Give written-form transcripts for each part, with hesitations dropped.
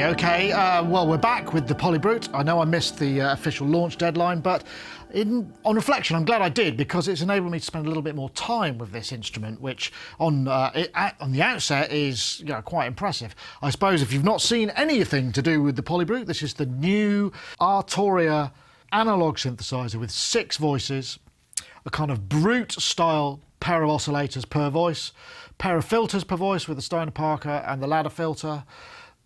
Okay, well, we're back with the PolyBrute. I know I missed the official launch deadline, but on reflection, I'm glad I did, because it's enabled me to spend a little bit more time with this instrument, which on the outset is, you know, quite impressive. I suppose if you've not seen anything to do with the PolyBrute, this is the new Arturia analog synthesizer with 6 voices, a kind of Brute-style pair of oscillators per voice, pair of filters per voice with the Steiner Parker and the ladder filter,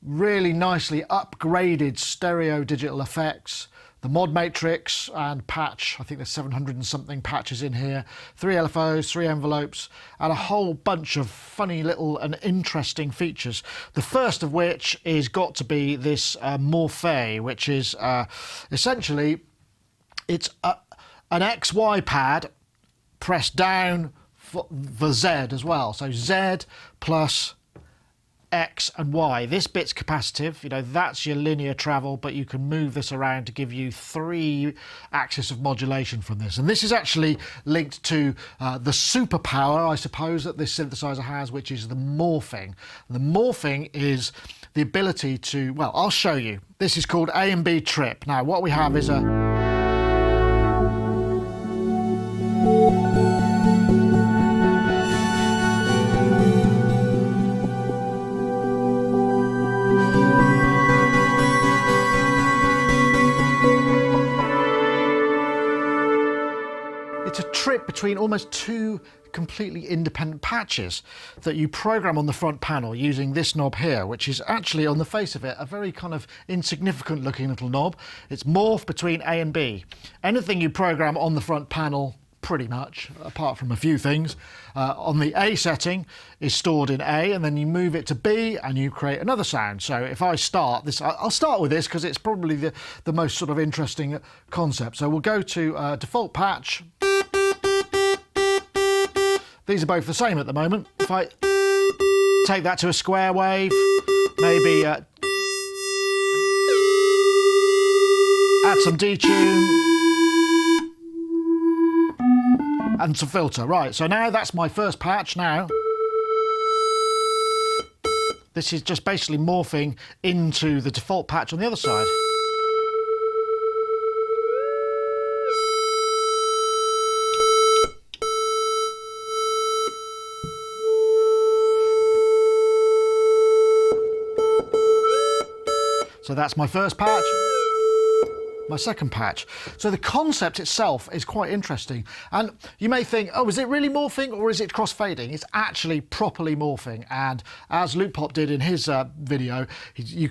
really nicely upgraded stereo digital effects, the mod matrix and patch. I think there's 700 and something patches in here, 3 LFOs, 3 envelopes, and a whole bunch of funny little and interesting features. The first of which is got to be this Morphee, which is essentially, it's an XY pad pressed down for Z as well. So Z plus X and Y. This bit's capacitive, you know, that's your linear travel, but you can move this around to give you 3 axis of modulation from this. And this is actually linked to the superpower, I suppose, that this synthesizer has, which is the morphing. The morphing is the ability to, well, I'll show you. This is called A and B trip. Now, what we have is it's a trip between almost 2 completely independent patches that you program on the front panel using this knob here, which is actually, on the face of it, a very kind of insignificant looking little knob. It's morph between A and B. Anything you program on the front panel, pretty much, apart from a few things, on the A setting is stored in A, and then you move it to B and you create another sound. So if I start this, I'll start with this because it's probably the most sort of interesting concept. So we'll go to default patch. These are both the same at the moment. If I take that to a square wave, maybe add some detune and some filter. Right, so now that's my first patch now. This is just basically morphing into the default patch on the other side. So that's my first patch, my second patch. So the concept itself is quite interesting. And you may think, oh, is it really morphing or is it crossfading? It's actually properly morphing. And as Luke Pop did in his video,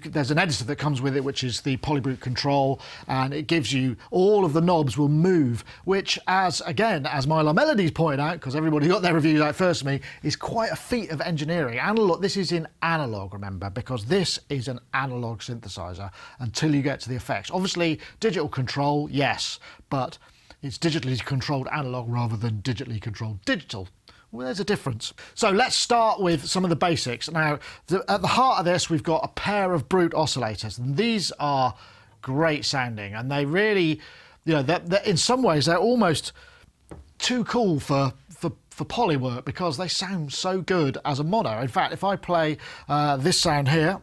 there's an editor that comes with it, which is the PolyBrute control, and it gives you all of the knobs will move, which, as Mylar Melodies pointed out, because everybody got their reviews out first of me, is quite a feat of engineering. Analog, this is in analog, remember, because this is an analog synthesizer until you get to the effects. Obviously, digital control, yes, but it's digitally controlled analog rather than digitally controlled digital. Well, there's a difference. So let's start with some of the basics. Now, at the heart of this, we've got a pair of Brute oscillators, and these are great sounding, and they really, you know, in some ways, they're almost too cool for poly work because they sound so good as a mono. In fact, if I play this sound here,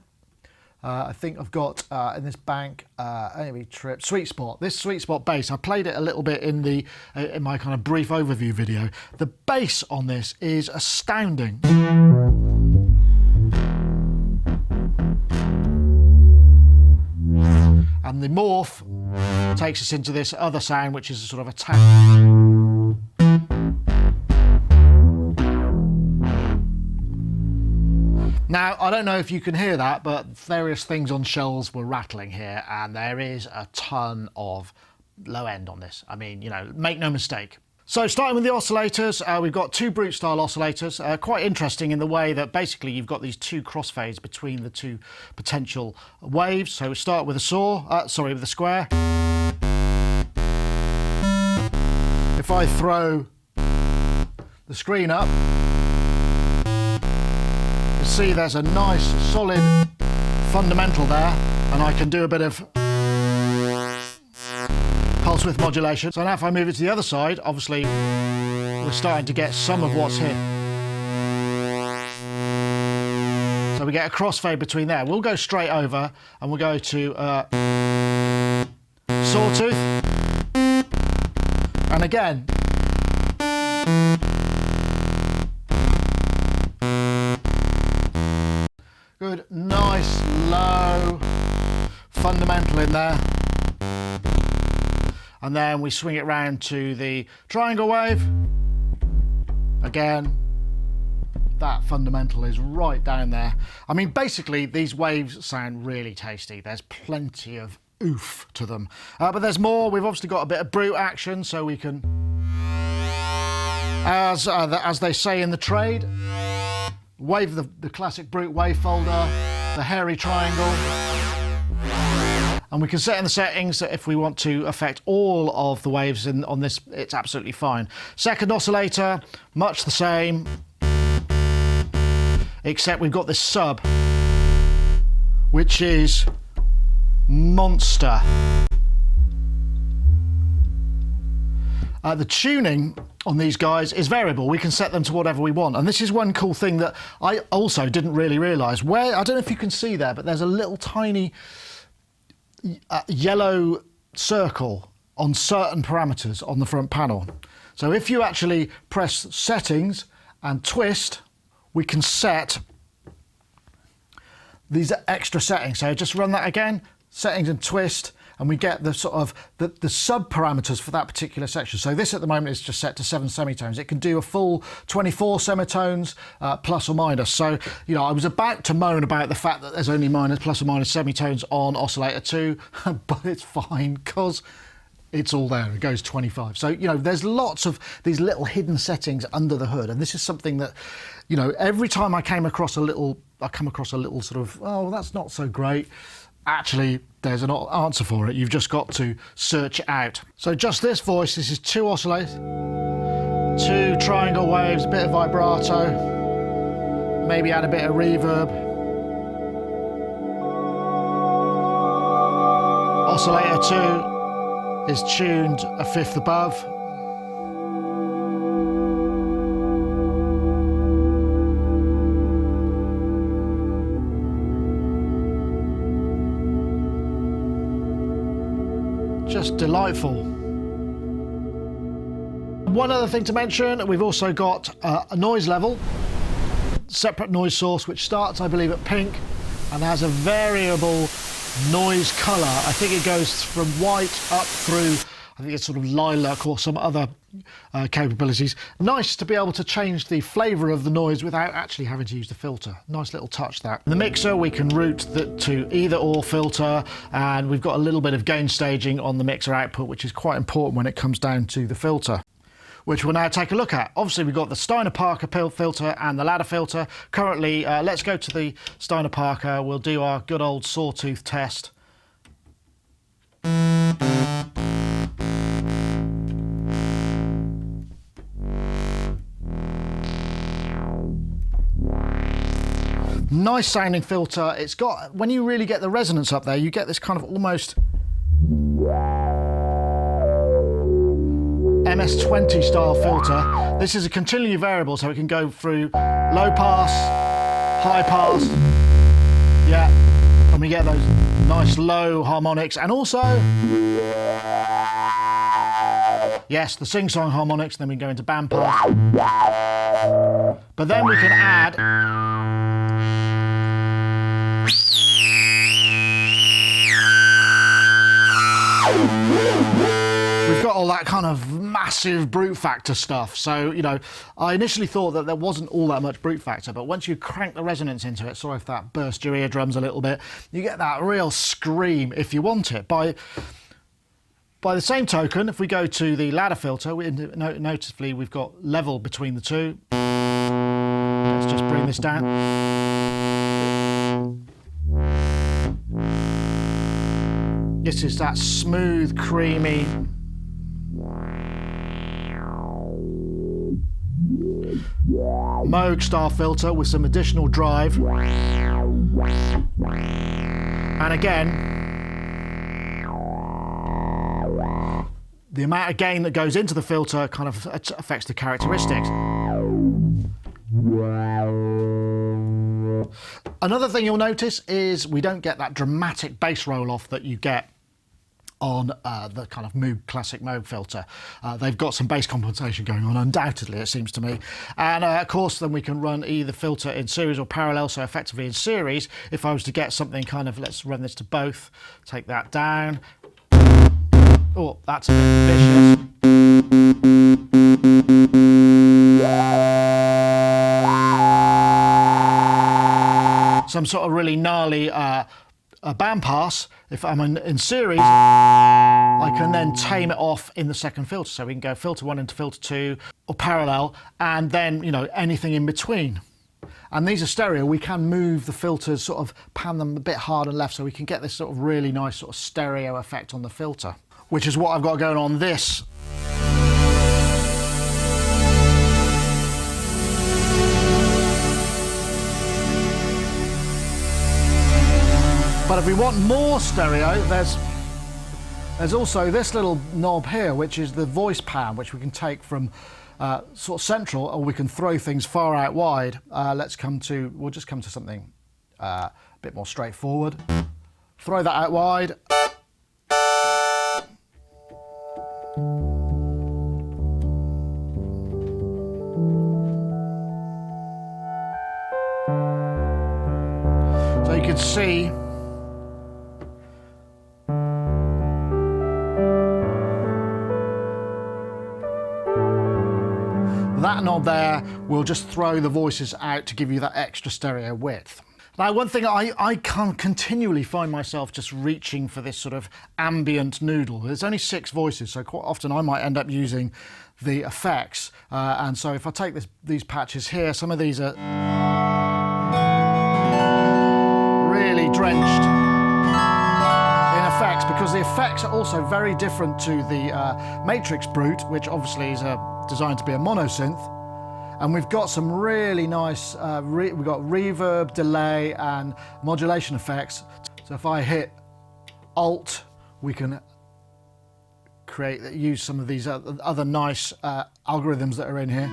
I think I've got in this bank anyway, trip Sweet Spot. This Sweet Spot bass, I played it a little bit in my kind of brief overview video. The bass on this is astounding. And the morph takes us into this other sound, which is a sort of a tap. Now, I don't know if you can hear that, but various things on shelves were rattling here, and there is a ton of low end on this. I mean, you know, make no mistake. So starting with the oscillators, we've got 2 Brute style oscillators, quite interesting in the way that basically you've got these 2 crossfades between the 2 potential waves. So we start with with a square. If I throw the screen up, see there's a nice solid fundamental there, and I can do a bit of pulse width modulation. So now if I move it to the other side, obviously we're starting to get some of what's here. So we get a crossfade between there. We'll go straight over and we'll go to sawtooth. And again, good, nice, low, fundamental in there. And then we swing it round to the triangle wave. Again, that fundamental is right down there. I mean, basically, these waves sound really tasty. There's plenty of oof to them. But there's more. We've obviously got a bit of brute action, so we can, as they say in the trade, wave the classic brute wave folder, the hairy triangle. And we can set in the settings that if we want to affect all of the waves on this, it's absolutely fine. Second oscillator, much the same, except we've got this sub, which is monster. The tuning on these guys is variable. We can set them to whatever we want. And this is one cool thing that I also didn't really realise. Where, I don't know if you can see there, but there's a little tiny yellow circle on certain parameters on the front panel. So if you actually press settings and twist, we can set these extra settings. So just run that again, settings and twist, and we get the sort of the sub parameters for that particular section. So this at the moment is just set to 7 semitones. It can do a full 24 semitones, plus or minus. So, you know, I was about to moan about the fact that there's only plus or minus semitones on oscillator 2, but it's fine because it's all there. It goes 25. So, you know, there's lots of these little hidden settings under the hood. And this is something that, you know, every time I come across a little sort of, oh, that's not so great. Actually, there's an answer for it. You've just got to search it out. So just this voice, this is 2 oscillators, 2 triangle waves, a bit of vibrato, maybe add a bit of reverb. Oscillator 2 is tuned a 1/5 above. Just delightful. One other thing to mention, we've also got a noise level, separate noise source, which starts, I believe, at pink and has a variable noise colour. I think it goes from white up through, I think it's sort of lilac or some other capabilities. Nice to be able to change the flavour of the noise without actually having to use the filter. Nice little touch, that. In the mixer, we can route to either or filter, and we've got a little bit of gain staging on the mixer output, which is quite important when it comes down to the filter, which we'll now take a look at. Obviously, we've got the Steiner-Parker filter and the ladder filter. Currently, let's go to the Steiner-Parker. We'll do our good old sawtooth test. Nice sounding filter. It's got, when you really get the resonance up there, you get this kind of almost MS-20 style filter. This is a continually variable, so it can go through low pass, high pass, yeah, and we get those nice low harmonics, and also, yes, the sing-song harmonics, then we go into band pass. But then we can add we've got all that kind of massive brute factor stuff. So, you know, I initially thought that there wasn't all that much brute factor, but once you crank the resonance into it, sorry if that burst your eardrums a little bit, you get that real scream if you want it. By the same token, if we go to the ladder filter, noticeably we've got level between the two. Let's just bring this down. This is that smooth, creamy Moog style filter with some additional drive. And again, the amount of gain that goes into the filter kind of affects the characteristics. Another thing you'll notice is we don't get that dramatic bass roll off that you get on the kind of Moog classic Moog filter. They've got some bass compensation going on, undoubtedly, it seems to me. And of course, then we can run either filter in series or parallel, so effectively in series, if I was to get something kind of, let's run this to both, take that down. Oh, that's a bit vicious. Some sort of really gnarly bandpass. If I'm in series, I can then tame it off in the second filter. So we can go filter 1 into filter 2 or parallel, and then, you know, anything in between. And these are stereo. We can move the filters, sort of pan them a bit hard and left, so we can get this sort of really nice sort of stereo effect on the filter, which is what I've got going on this. But if we want more stereo, there's also this little knob here, which is the voice pan, which we can take from sort of central, or we can throw things far out wide. We'll just come to something a bit more straightforward. Throw that out wide. So you can see that knob there will just throw the voices out to give you that extra stereo width. Now, one thing I can't continually find myself just reaching for this sort of ambient noodle. There's only 6 voices, so quite often I might end up using the effects. And so if I take these patches here, some of these are really drenched in effects, because the effects are also very different to the MatrixBrute, which obviously is designed to be a monosynth. And we've got some really nice, we've got reverb, delay and modulation effects. So if I hit Alt, we can use some of these other nice algorithms that are in here.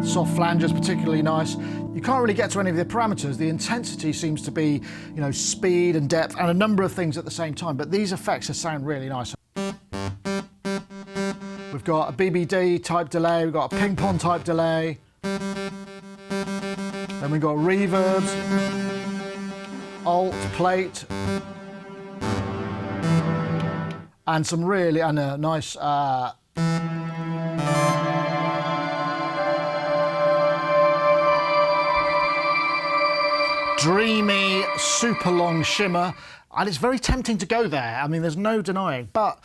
Soft flanges, particularly nice. You can't really get to any of the parameters. The intensity seems to be, you know, speed and depth and a number of things at the same time, but these effects sound really nice. We've got a BBD type delay, we've got a ping pong type delay. Then we've got reverbs, alt, plate, and some really, and a nice dreamy, super long shimmer. And it's very tempting to go there. I mean, there's no denying. But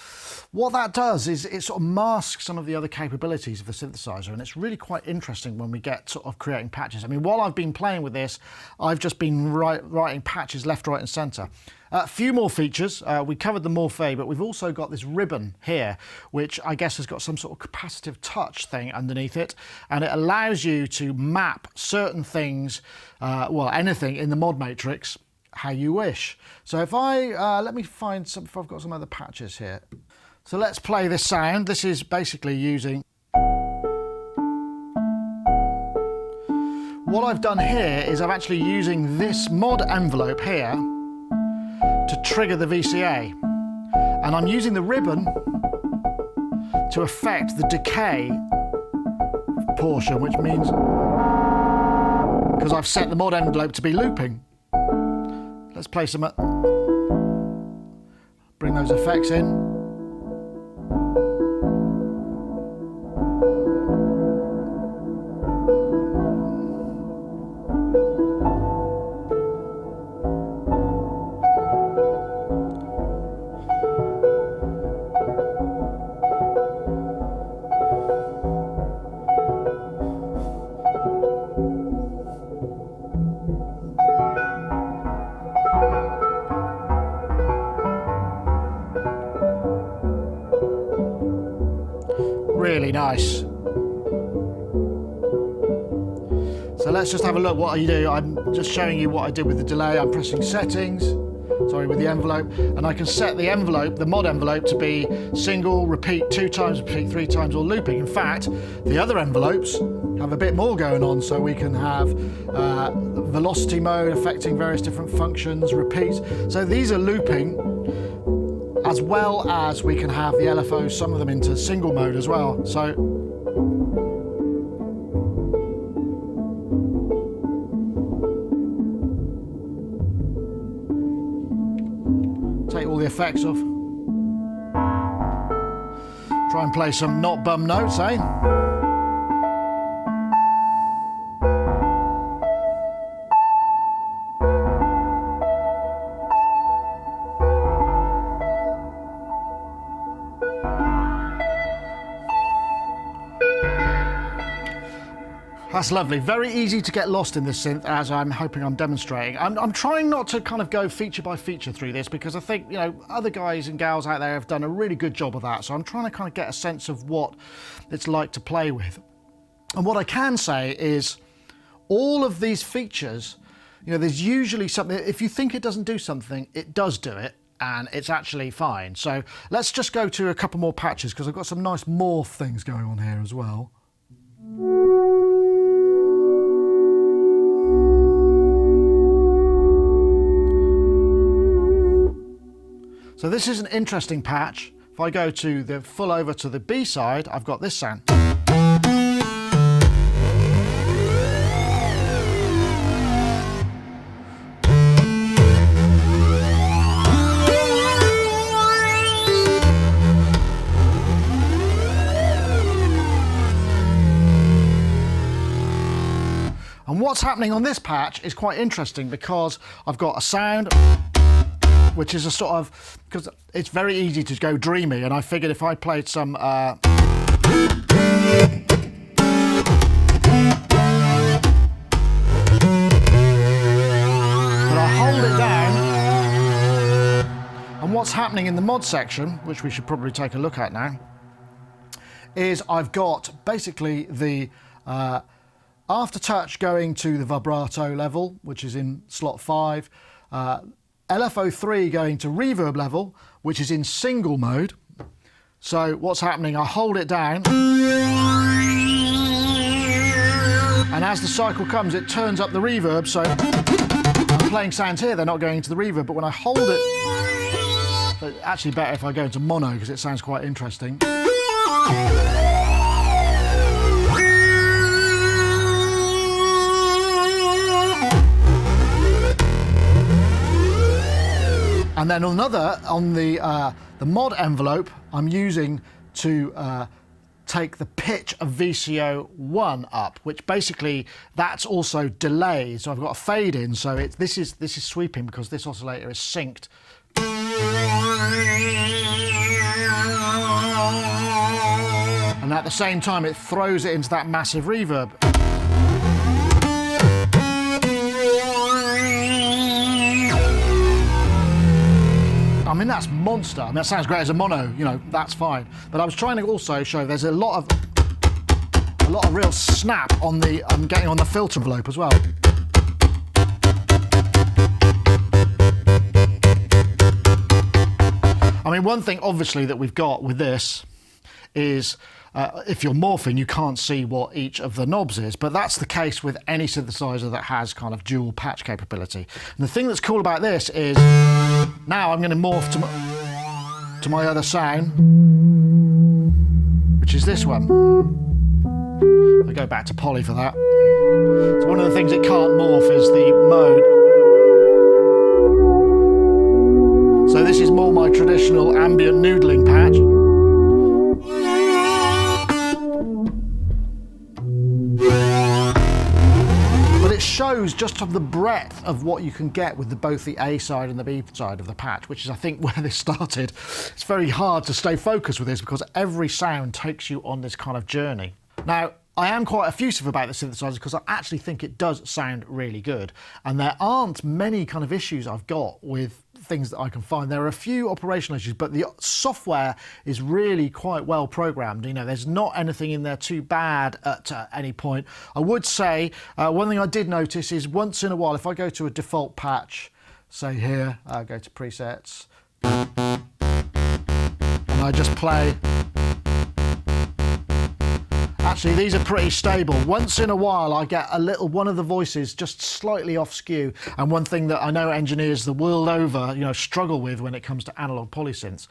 what that does is it sort of masks some of the other capabilities of the synthesizer. And it's really quite interesting when we get sort of creating patches. I mean, while I've been playing with this, I've just been writing patches left, right and center. A few more features. We covered the Morphee, but we've also got this ribbon here, which I guess has got some sort of capacitive touch thing underneath it. And it allows you to map certain things, well, anything in the mod matrix, how you wish. So if I, let me find some, if I've got some other patches here. So let's play this sound. This is basically using, what I've done here is I'm actually using this mod envelope here to trigger the VCA. And I'm using the ribbon to affect the decay portion, which means, because I've set the mod envelope to be looping. Let's play some, bring those effects in. Really nice. So let's just have a look what you do. I'm just showing you what I did with the delay. I'm pressing settings, sorry, with the envelope, and I can set the envelope, the mod envelope, to be single, repeat 2 times, repeat 3 times, or looping. In fact, the other envelopes have a bit more going on, so we can have velocity mode affecting various different functions, repeats. So these are looping, as well as we can have the LFO, some of them into single mode as well. So take all the effects off. Try and play some not bum notes, eh? That's lovely. Very easy to get lost in this synth, as I'm hoping I'm demonstrating. I'm trying not to kind of go feature by feature through this, because I think, you know, other guys and gals out there have done a really good job of that. So I'm trying to kind of get a sense of what it's like to play with. And what I can say is all of these features, you know, there's usually something, if you think it doesn't do something, it does do it, and it's actually fine. So let's just go to a couple more patches, because I've got some nice morph things going on here as well. So this is an interesting patch. If I go to the full over to the B side, I've got this sound. And what's happening on this patch is quite interesting, because I've got a sound which is a sort of, because it's very easy to go dreamy, and I figured if I played some but I hold it down, and what's happening in the mod section, which we should probably take a look at now, is I've got basically the aftertouch going to the vibrato level, which is in slot 5, LFO3 going to reverb level, which is in single mode. So what's happening, I hold it down, and as the cycle comes, it turns up the reverb. So I'm playing sounds here, they're not going into the reverb, but when I hold it, but actually better if I go into mono, because it sounds quite interesting. And then another on the mod envelope, I'm using to take the pitch of VCO1 up, which basically that's also delayed. So I've got a fade in, so this is sweeping, because this oscillator is synced. And at the same time, it throws it into that massive reverb. I mean, that's monster. I mean, that sounds great as a mono, you know, that's fine. But I was trying to also show there's a lot of real snap on the, I'm getting on the filter envelope as well. I mean, one thing obviously that we've got with this is if you're morphing, you can't see what each of the knobs is, but that's the case with any synthesizer that has kind of dual patch capability. And the thing that's cool about this is now I'm going to morph to my other sound, which is this one. I go back to Poly for that. So one of the things it can't morph is the mode. So this is more my traditional ambient noodling patch. It shows just of the breadth of what you can get with both the A side and the B side of the patch, which is I think where this started. It's very hard to stay focused with this, because every sound takes you on this kind of journey. Now, I am quite effusive about the synthesizer, because I actually think it does sound really good, and there aren't many kind of issues I've got with things that I can find. There are a few operational issues, but the software is really quite well programmed. You know, there's not anything in there too bad at any point. I would say one thing I did notice is once in a while, if I go to a default patch, say here, go to presets, and I just play. Actually, these are pretty stable. Once in a while, I get a little, one of the voices just slightly off skew. And one thing that I know engineers the world over, struggle with when it comes to analog polysynths.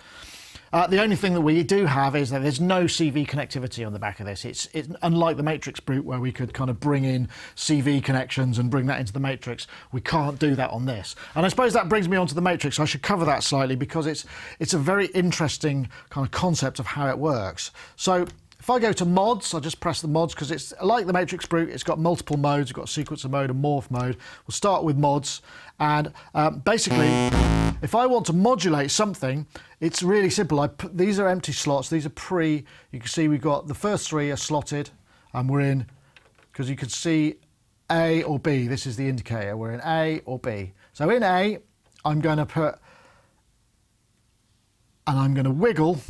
The only thing that we do have is that there's no CV connectivity on the back of this. It's unlike the MatrixBrute, where we could kind of bring in CV connections and bring that into the Matrix. We can't do that on this. And I suppose that brings me on to the Matrix. I should cover that slightly because it's a very interesting kind of concept of how it works. So if I go to mods, I just press the mods because it's like the MatrixBrute, it's got multiple modes. You've got sequencer mode and morph mode. We'll start with mods. And basically, if I want to modulate something, it's really simple. These are empty slots. These are you can see we've got the first three are slotted and we're in, because you can see A or B. This is the indicator. We're in A or B. So in A, I'm going to put, and I'm going to wiggle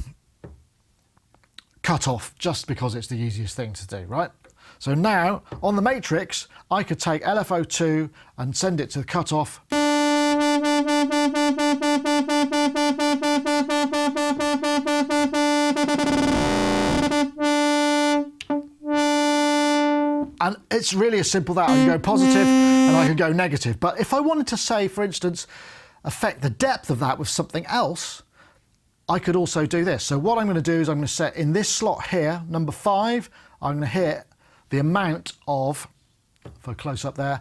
cut off just because it's the easiest thing to do, right? So now on the Matrix, I could take LFO2 and send it to the cutoff. And it's really as simple that I can go positive and I can go negative. But if I wanted to say, for instance, affect the depth of that with something else, I could also do this. So what I'm going to do is I'm going to set in this slot here, number 5, I'm going to hit the amount of, if I close up there,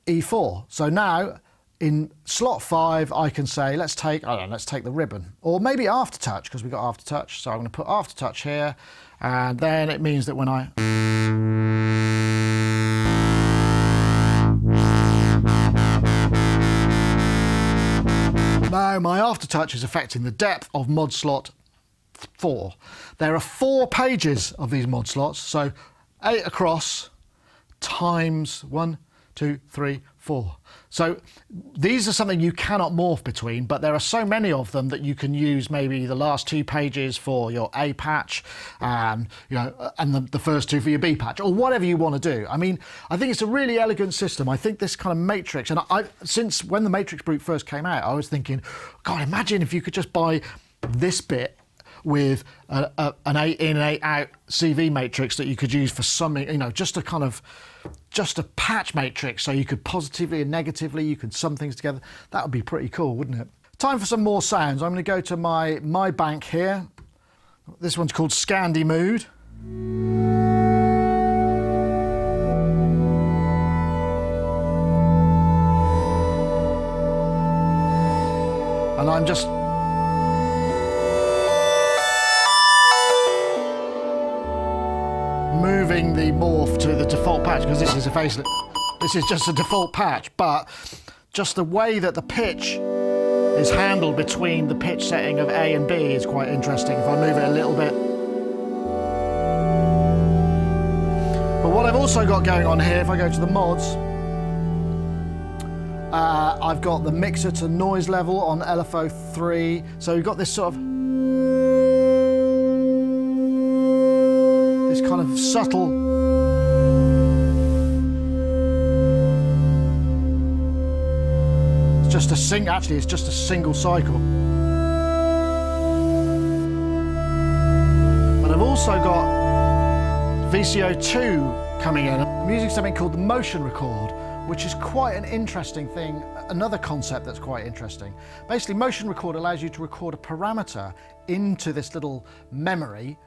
E4. So now in slot 5, I can say, let's take the ribbon, or maybe aftertouch, because we've got aftertouch. So I'm going to put aftertouch here, and then it means that when I now my aftertouch is affecting the depth of mod slot 4. There are 4 pages of these mod slots, so 8 across times 1, 2, 3, 4. So these are something you cannot morph between, but there are so many of them that you can use maybe the last 2 pages for your A patch, and the first 2 for your B patch, or whatever you want to do. I mean, I think it's a really elegant system. I think this kind of Matrix, and since when the MatrixBrute first came out, I was thinking, God, imagine if you could just buy this bit with an 8 in, 8 out CV matrix that you could use for something, just a patch matrix, so you could positively and negatively, you could sum things together. That would be pretty cool, wouldn't it? Time for some more sounds. I'm going to go to my bank here. This one's called Scandi Mood. And I'm just moving the morph to the default patch, because this is a facelift. This is just a default patch, but just the way that the pitch is handled between the pitch setting of A and B is quite interesting. If I move it a little bit. But what I've also got going on here, if I go to the mods, I've got the mixer to noise level on LFO3. So we've got this sort of kind of subtle it's just a single cycle. But I've also got VCO2 coming in. I'm using something called the motion record, which is quite an interesting thing, another concept that's quite interesting. Basically, motion record allows you to record a parameter into this little memory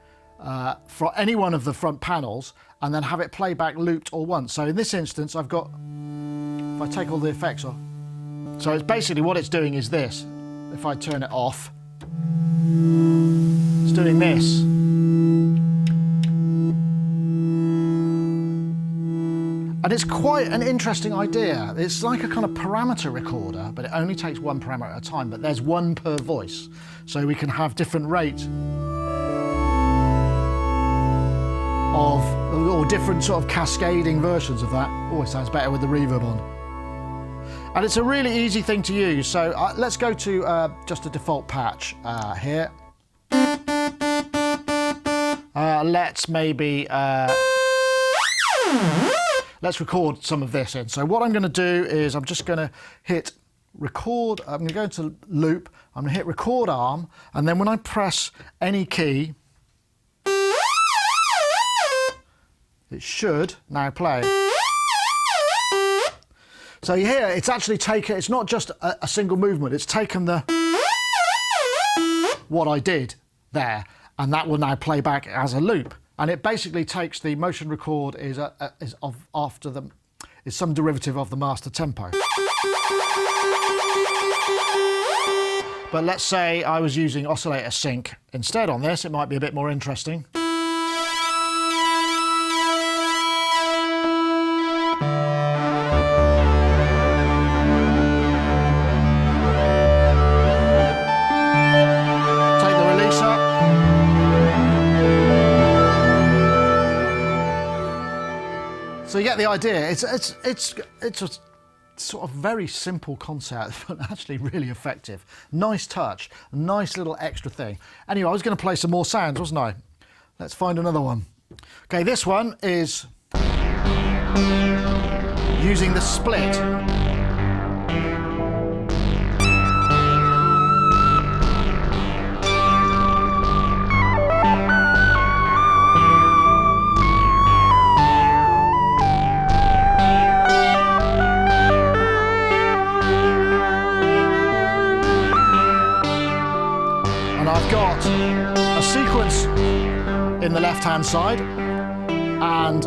for any one of the front panels, and then have it play back looped all once. So in this instance, I've got, if I take all the effects off, so it's basically what it's doing is this. If I turn it off, it's doing this. And it's quite an interesting idea. It's like a kind of parameter recorder, but it only takes 1 parameter at a time, but there's 1 per voice. So we can have different rates or different sort of cascading versions of that. Oh, it sounds better with the reverb on. And it's a really easy thing to use. So let's go to just a default patch here. Let's maybe, let's record some of this in. So what I'm going to do is I'm just going to hit record, I'm going to go into loop, I'm going to hit record arm, and then when I press any key, it should now play. So here, it's actually taken, it's not just a single movement, it's taken what I did there, and that will now play back as a loop. And it basically takes the motion record is some derivative of the master tempo. But let's say I was using oscillator sync instead on this, it might be a bit more interesting. So you get the idea. It's a sort of very simple concept, but actually really effective. Nice touch, nice little extra thing. Anyway, I was going to play some more sounds, wasn't I? Let's find another one. Okay, this one is using the split. I've got a sequence in the left-hand side and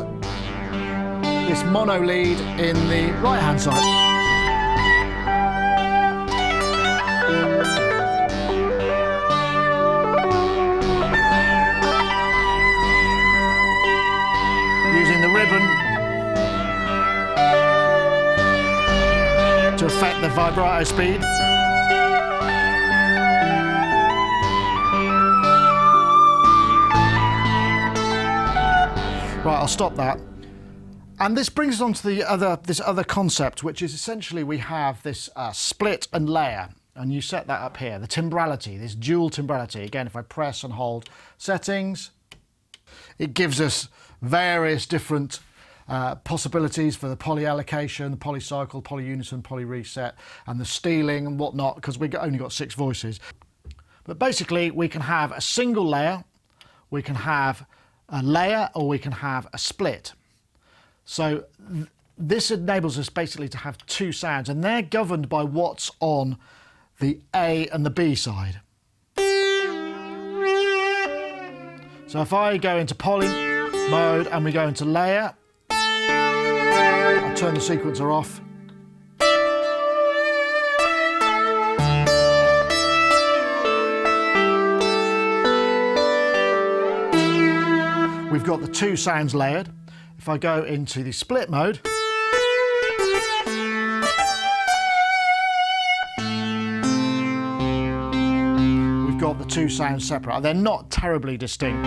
this mono lead in the right-hand side. Using the ribbon to affect the vibrato speed. Right, I'll stop that. And this brings us on to this other concept, which is essentially we have this split and layer, and you set that up here, the timbrality, this dual timbrality. Again, if I press and hold settings, it gives us various different possibilities for the poly allocation, the polycycle, polyunison, polyreset, and the stealing and whatnot, because we've only got 6 voices. But basically, we can have a single layer, we can have a layer, or we can have a split. So this enables us basically to have 2 sounds, and they're governed by what's on the A and the B side. So if I go into poly mode and we go into layer, I'll turn the sequencer off. We've got the 2 sounds layered. If I go into the split mode, we've got the 2 sounds separate. They're not terribly distinct.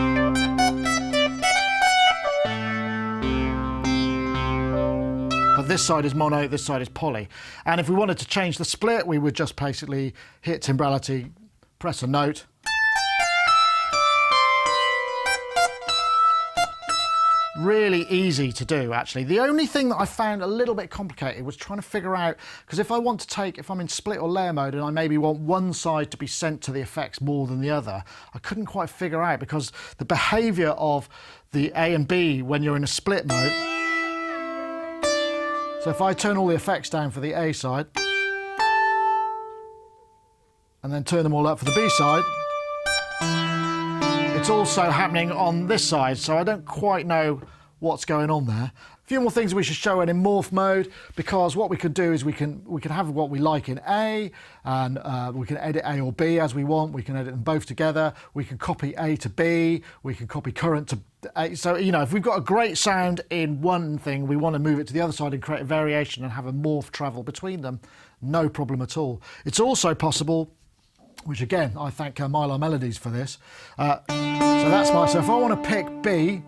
But this side is mono, this side is poly. And if we wanted to change the split, we would just basically hit timbrality, press a note, really easy to do, actually. The only thing that I found a little bit complicated was trying to figure out, because if I'm in split or layer mode and I maybe want one side to be sent to the effects more than the other, I couldn't quite figure out, because the behaviour of the A and B when you're in a split mode. So if I turn all the effects down for the A side, and then turn them all up for the B side, it's also happening on this side, so I don't quite know what's going on there. A few more things we should show in morph mode, because what we can do is we can have what we like in A, and we can edit A or B as we want. We can edit them both together. We can copy A to B. We can copy current to A. So, you know, if we've got a great sound in one thing, we want to move it to the other side and create a variation and have a morph travel between them, no problem at all. It's also possible, which again, I thank Mylar Melodies for this. So if I want to pick B,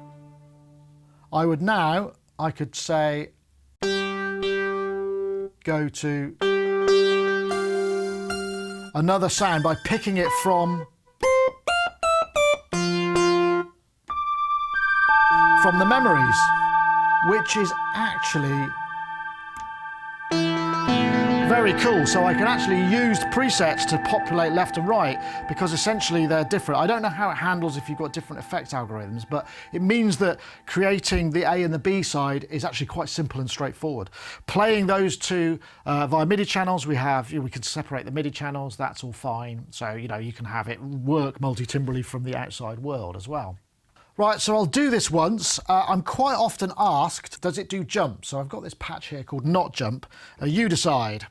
I could say, go to another sound by picking it from the memories, which is actually very very cool. So I can actually use presets to populate left and right because essentially they're different. I don't know how it handles if you've got different effects algorithms, but it means that creating the A and the B side is actually quite simple and straightforward. Playing those two via MIDI channels, we can separate the MIDI channels, that's all fine. So, you know, you can have it work multi-timbrally from the outside world as well. Right, so I'll do this once. I'm quite often asked, does it do jump? So I've got this patch here called not jump. You decide.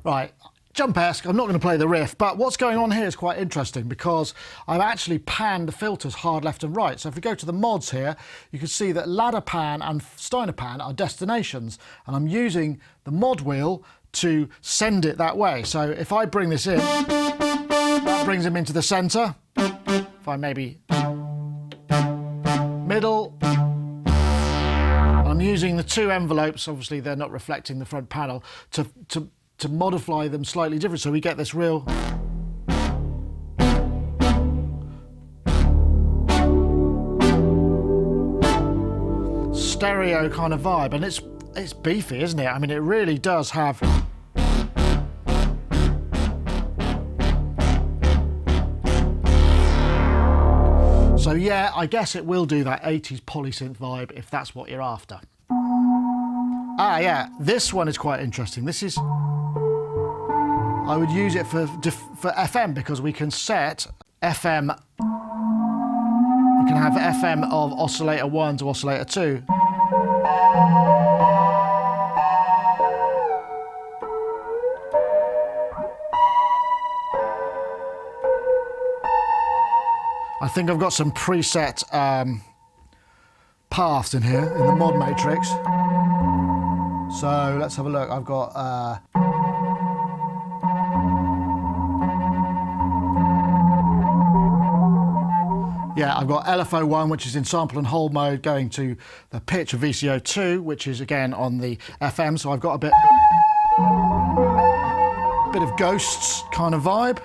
Right. Jump-esque, I'm not going to play the riff, but what's going on here is quite interesting because I've actually panned the filters hard left and right. So if we go to the mods here, you can see that ladder pan and Steiner pan are destinations, and I'm using the mod wheel to send it that way. So if I bring this in, that brings him into the center. If I maybe middle, I'm using the two envelopes, obviously they're not reflecting the front panel, to modify them slightly different, so we get this real stereo kind of vibe, and it's beefy, isn't it? I mean, it really does have so yeah, I guess it will do that 80s polysynth vibe if that's what you're after. Ah yeah, this one is quite interesting. This is, I would use it for FM because we can set FM. We can have FM of oscillator 1 to oscillator 2. I think I've got some preset paths in here in the mod matrix. So let's have a look. I've got yeah, I've got LFO1, which is in sample and hold mode, going to the pitch of VCO2, which is again on the FM. So I've got a bit of ghosts kind of vibe.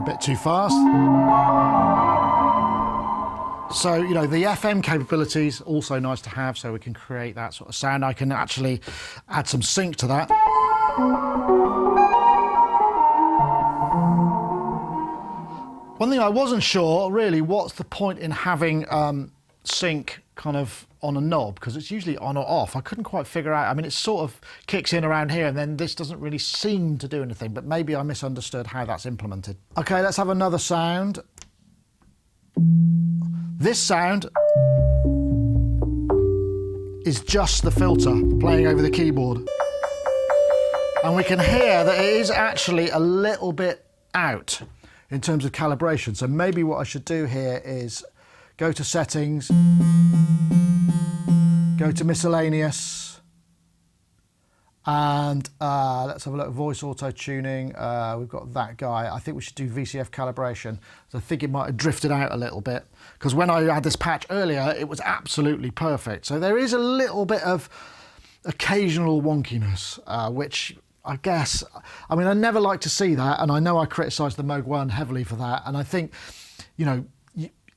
A bit too fast. So, you know, the FM capabilities also nice to have, so we can create that sort of sound. I can actually add some sync to that. One thing I wasn't sure, really, what's the point in having sync kind of on a knob, because it's usually on or off. I couldn't quite figure out. I mean, it sort of kicks in around here, and then this doesn't really seem to do anything, but maybe I misunderstood how that's implemented. Okay, let's have another sound. This sound is just the filter playing over the keyboard. And we can hear that it is actually a little bit out in terms of calibration. So maybe what I should do here is go to settings, go to miscellaneous, and let's have a look at voice auto tuning. We've got that guy. I think we should do VCF calibration. So I think it might have drifted out a little bit because when I had this patch earlier, it was absolutely perfect. So there is a little bit of occasional wonkiness, which I guess, I mean, I never like to see that. And I know I criticised the Moog 1 heavily for that. And I think, you know,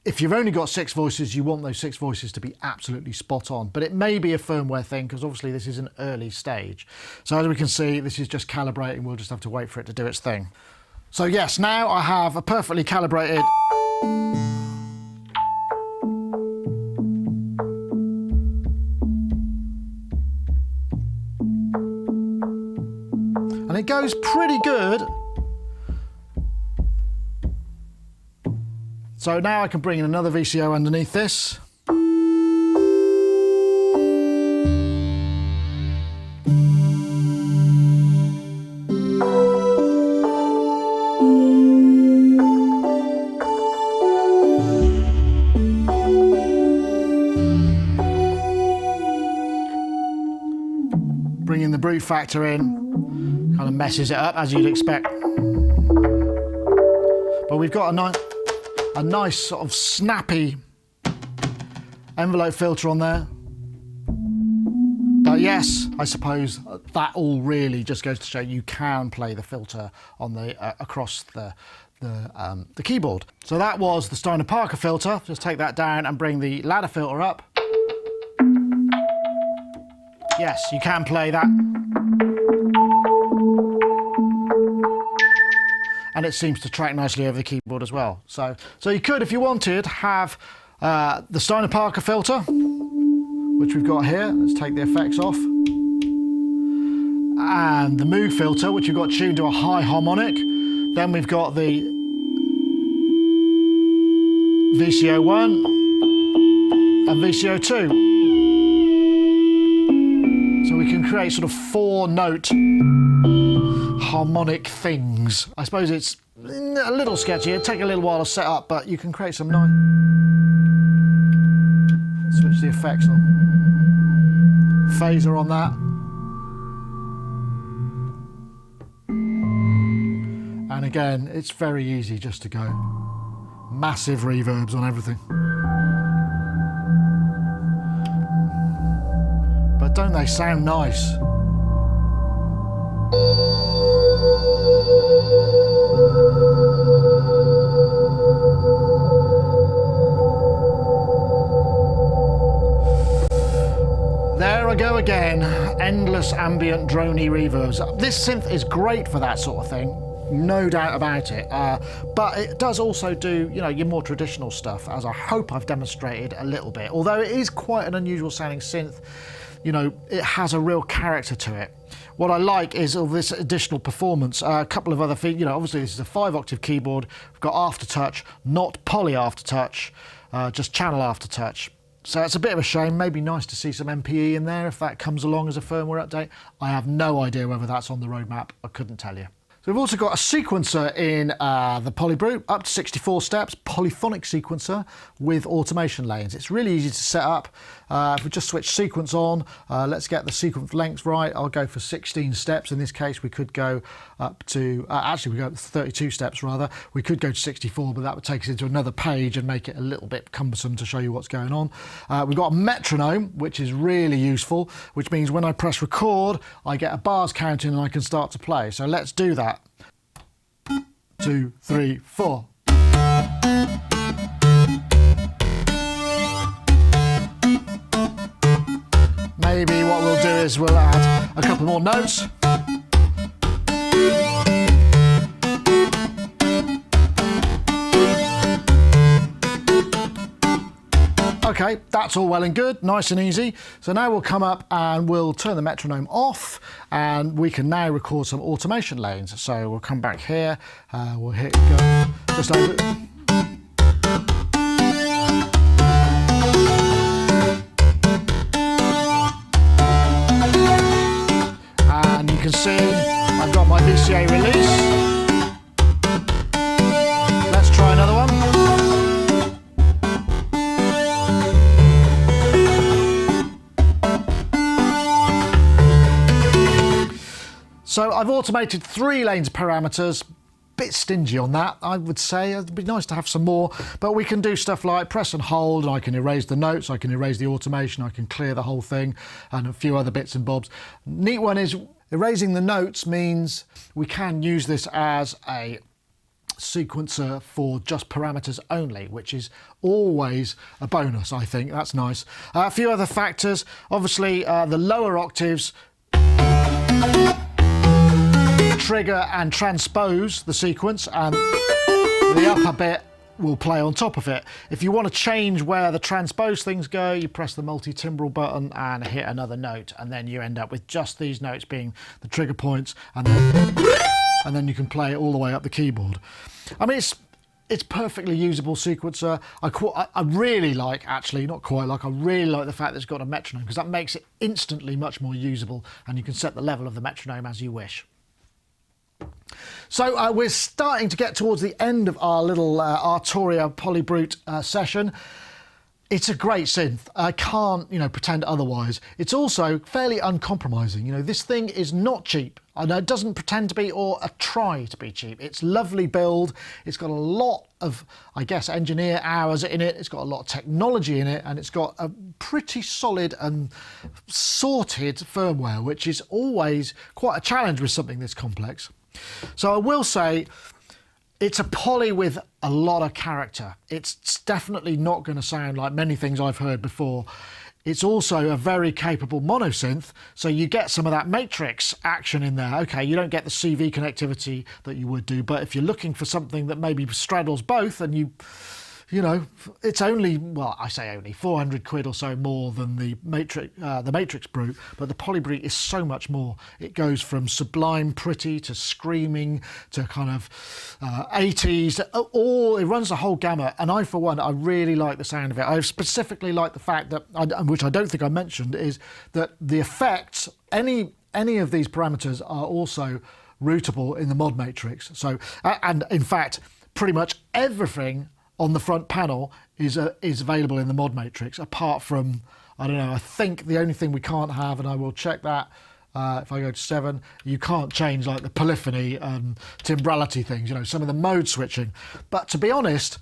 if you've only got 6 voices, you want those 6 voices to be absolutely spot on. But it may be a firmware thing because obviously this is an early stage. So as we can see, this is just calibrating. We'll just have to wait for it to do its thing. So yes, now I have a perfectly calibrated and it goes pretty good. So now I can bring in another VCO underneath this. Bring in the brute factor in, kind of messes it up as you'd expect. But we've got a nice sort of snappy envelope filter on there. But yes, I suppose that all really just goes to show you can play the filter on the across the keyboard. So that was the Steiner-Parker filter. Just take that down and bring the ladder filter up. Yes, you can play that. And it seems to track nicely over the keyboard as well. So you could, if you wanted, have the Steiner-Parker filter, which we've got here. Let's take the effects off. And the Moog filter, which we've got tuned to a high harmonic. Then we've got the VCO1 and VCO2. So we can create sort of 4-note harmonic things. I suppose it's a little sketchy. It'd take a little while to set up, but you can create some nice... Switch the effects on. Phaser on that. And again, it's very easy just to go. Massive reverbs on everything. But don't they sound nice? There I go again, endless ambient droney reverbs. This synth is great for that sort of thing, no doubt about it. But it does also do, you know, your more traditional stuff, as I hope I've demonstrated a little bit. Although it is quite an unusual sounding synth, you know, it has a real character to it. What I like is all this additional performance. A couple of other things, you know, obviously this is a 5-octave keyboard. We've got aftertouch, not poly aftertouch, just channel aftertouch. So it's a bit of a shame. Maybe nice to see some MPE in there if that comes along as a firmware update. I have no idea whether that's on the roadmap. I couldn't tell you. So we've also got a sequencer in the PolyBrute, up to 64 steps, polyphonic sequencer with automation lanes. It's really easy to set up. If we just switch sequence on, let's get the sequence lengths right. I'll go for 16 steps. In this case, we could go up to, actually we go up to 32 steps rather. We could go to 64, but that would take us into another page and make it a little bit cumbersome to show you what's going on. We've got a metronome, which is really useful, which means when I press record, I get a bars counting and I can start to play. So let's do that. 2, 3, 4. Maybe what we'll do is we'll add a couple more notes. Okay, that's all well and good, nice and easy. So now we'll come up and we'll turn the metronome off and we can now record some automation lanes. So we'll come back here, we'll hit go just over it. And you can see I've got my VCA release. Let's try another one. So I've automated 3 lanes of parameters. Bit stingy on that, I would say. It'd be nice to have some more, but we can do stuff like press and hold, and I can erase the notes, I can erase the automation, I can clear the whole thing, and a few other bits and bobs. Neat one is erasing the notes means we can use this as a sequencer for just parameters only, which is always a bonus, I think. That's nice. A few other factors, obviously the lower octaves trigger and transpose the sequence, and the upper bit will play on top of it. If you want to change where the transpose things go, you press the multi-timbral button and hit another note, and then you end up with just these notes being the trigger points, and then you can play it all the way up the keyboard. I mean, it's perfectly usable sequencer. I really like, actually, not quite like, I really like the fact that it's got a metronome, because that makes it instantly much more usable, and you can set the level of the metronome as you wish. So we're starting to get towards the end of our little Arturia PolyBrute session. It's a great synth. I can't, pretend otherwise. It's also fairly uncompromising. This thing is not cheap. I know it doesn't pretend to be or try to be cheap. It's lovely build. It's got a lot of, I guess, engineer hours in it. It's got a lot of technology in it, and it's got a pretty solid and sorted firmware, which is always quite a challenge with something this complex. So I will say, it's a poly with a lot of character. It's definitely not going to sound like many things I've heard before. It's also a very capable monosynth, so you get some of that matrix action in there. Okay, you don't get the CV connectivity that you would do, but if you're looking for something that maybe straddles both, and it's only, well, I say only 400 quid or so more than the MatrixBrute, but the PolyBrute is so much more. It goes from sublime pretty to screaming to kind of 80s, it runs the whole gamut. And I, for one, I really like the sound of it. I specifically like the fact that, which I don't think I mentioned, is that the effects, any of these parameters are also routable in the mod matrix. So, and in fact, pretty much everything on the front panel is available in the mod matrix, apart from, I don't know, I think the only thing we can't have, and I will check that if I go to 7, you can't change like the polyphony and timbrality things, some of the mode switching. But to be honest,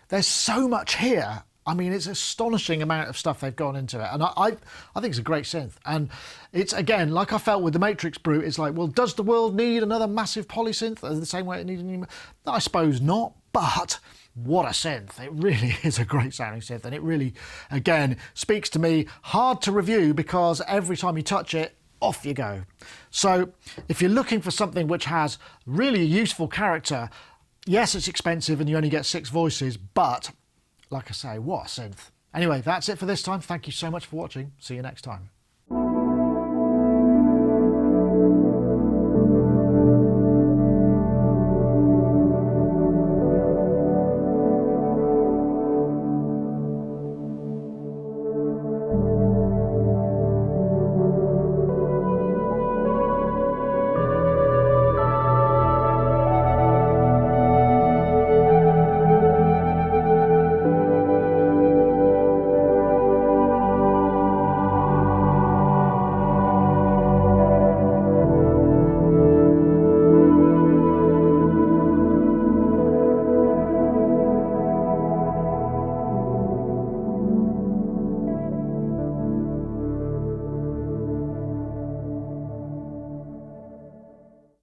there's so much here. I mean, it's an astonishing amount of stuff they've gone into it. And I think it's a great synth. And it's, again, like I felt with the MatrixBrute, it's like, well, does the world need another massive polysynth the same way it needs a new? I suppose not, but what a synth. It really is a great sounding synth, and it really, again, speaks to me. Hard to review because every time you touch it, off you go. So if you're looking for something which has really useful character, yes, it's expensive and you only get 6 voices, but like I say, what a synth. Anyway, that's it for this time. Thank you so much for watching. See you next time.